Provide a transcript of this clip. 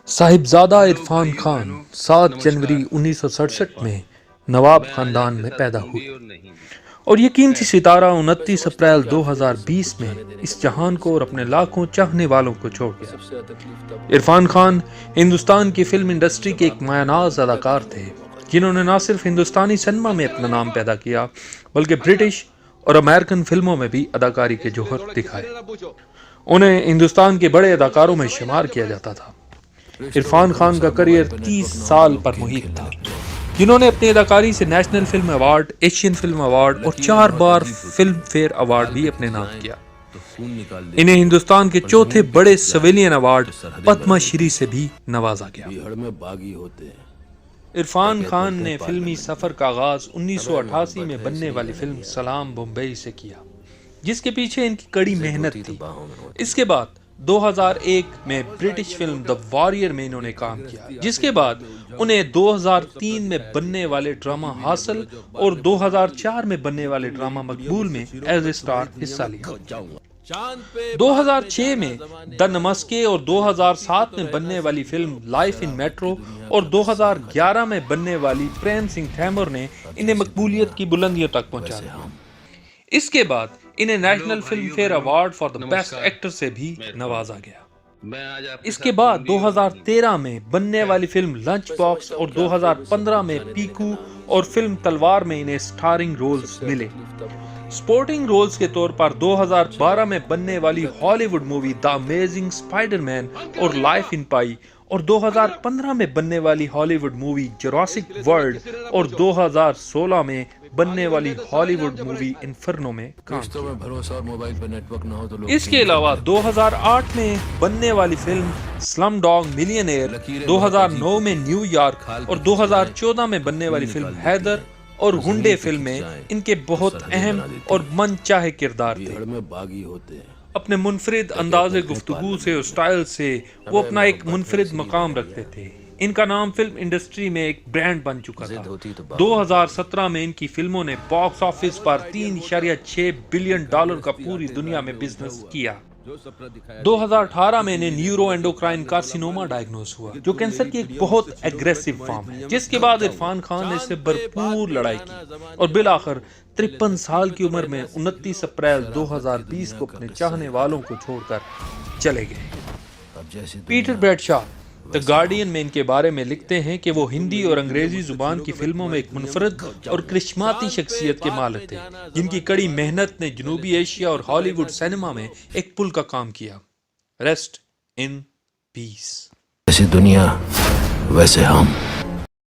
صاحبزادہ عرفان خان 7 جنوری 1967 میں نواب خاندان میں پیدا ہوئے اور یقین سی ستارہ 29 اپریل 2020 میں اس جہان کو اور اپنے لاکھوں چاہنے والوں کو چھوڑ گیا۔ عرفان خان ہندوستان کی فلم انڈسٹری کے ایک مایہ ناز اداکار تھے جنہوں نے نہ صرف ہندوستانی سینما میں اپنا نام پیدا کیا بلکہ برٹش اور امریکن فلموں میں بھی اداکاری کے جوہر دکھائے۔ انہیں ہندوستان کے بڑے اداکاروں میں شمار کیا جاتا تھا۔ عرفان خان کا کریئر 30 سال پر محیط تھا، جنہوں نے اپنی اداکاری سے national film award, Asian film award اور 4 بار فلم فیئر ایوارڈ بھی اپنے نام کیا۔ انہیں ہندوستان کے چوتھے بڑے سویلین ایوارڈ پدما شری سے بھی نوازا گیا۔ عرفان خان نے فلمی سفر کا آغاز 1988 میں بننے والی فلم سلام بمبئی سے کیا، جس کے پیچھے ان کی کڑی محنت تھی۔ اس کے بعد 2001 میں برٹش فلم دی واریر میں انہوں نے کام کیا، جس کے بعد انہیں 2003 میں بننے والے ڈرامہ حاصل اور 2004 میں بننے والے ڈرامہ مقبول میں ایز اے سٹار حصہ لیا۔ 2006 میں دی نمسکے اور 2007 میں بننے والی فلم لائف ان میٹرو اور 2011 میں بننے والی پریم سنگھ تیمور نے انہیں مقبولیت کی بلندیوں تک پہنچا دیا۔ اس کے بعد انہیں national Filmfare award for the best actor سے بھی نوازا گیا۔ اس کے بعد 2013 میں بننے والی فلم لنچ باکس اور 2015 میں پیکو اور فلم تلوار میں انہیں سٹارنگ رولز ملے۔ سپورٹنگ رولز کے طور پر 2012 میں بننے والی Hollywood movie the amazing spider man اور لائف ان پائی اور 2015 میں بننے والی Hollywood movie Jurassic world اور 2016 میں بننے والی ہالی ووڈ مووی انفرنو میں کام کیا۔ اس کے علاوہ 2008 میں بننے والی فلم سلم ڈاگ ملینئر، 2009 میں نیو یارک اور 2014 میں بننے والی فلم حیدر اور گنڈے فلم میں ان کے بہت اہم اور من چاہے کردار تھے۔ اپنے منفرد انداز گفتگو سے اور سٹائل سے وہ اپنا ایک منفرد مقام رکھتے تھے۔ ان کا نام فلم انڈسٹری میں ایک برانڈ بن چکا تھا۔ 2017 میں ان کی فلموں نے باکس آفس پر $3.6 بلین کا پوری دنیا میں بزنس کیا۔ 2018 میں انہیں نیورو اینڈوکرائن کارسینوما ڈائگنوز ہوا، جو کینسر کی ایک بہت ایگریسو فارم ہے، جس کے بعد عرفان خان نے اس سے بھرپور لڑائی کی اور بالآخر 53 سال کی عمر میں 29 اپریل 2020 کو اپنے چاہنے والوں کو چھوڑ کر چلے گئے۔ پیٹر بریڈشاہ دی گارڈین میں ان کے بارے میں لکھتے ہیں کہ وہ ہندی اور انگریزی زبان کی فلموں میں ایک منفرد اور کرشماتی شخصیت کے مالک تھے، جن کی کڑی محنت نے جنوبی ایشیا اور ہالی ووڈ سینما میں ایک پل کا کام کیا۔ ریسٹ ان پیس۔ ایسی دنیا ویسے ہم۔